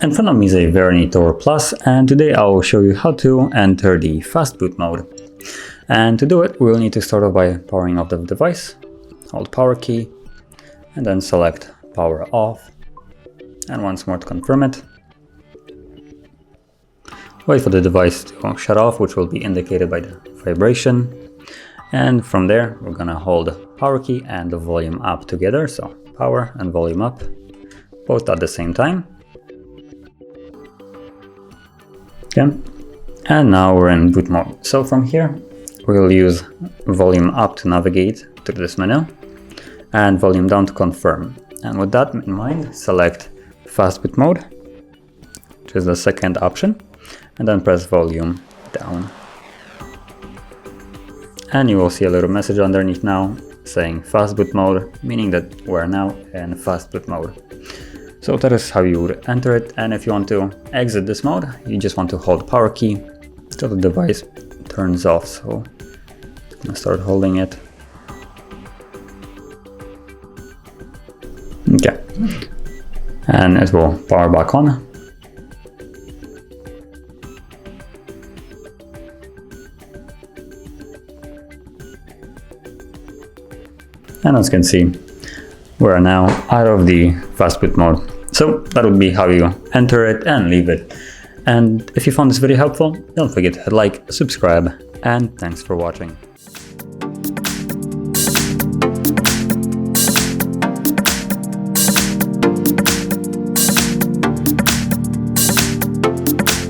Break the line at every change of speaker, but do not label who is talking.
In front of me is a VERNEE Thor Plus, and today I will show you how to enter the Fastboot mode. And to do it, we'll need to start off by powering off the device, hold power key, and then select power off, and once more to confirm it. Wait for the device to shut off, which will be indicated by the vibration. And from there, we're gonna hold power key and the volume up together, so power and volume up, both at the same time. Okay, and now we're in boot mode. So from here, we'll use volume up to navigate to this menu and volume down to confirm. And with that in mind, select Fastboot mode, which is the second option, and then press volume down. And you will see a little message underneath now saying Fastboot mode, meaning that we're now in Fastboot mode. So that is how you would enter it, and if you want to exit this mode, you just want to hold power key till the device turns off. So I'm gonna start holding it. Okay, and it will power back on. And as you can see, we're now out of the Fastboot mode. So that would be how you enter it and leave it. And if you found this video helpful, don't forget to hit like, subscribe, and thanks for watching.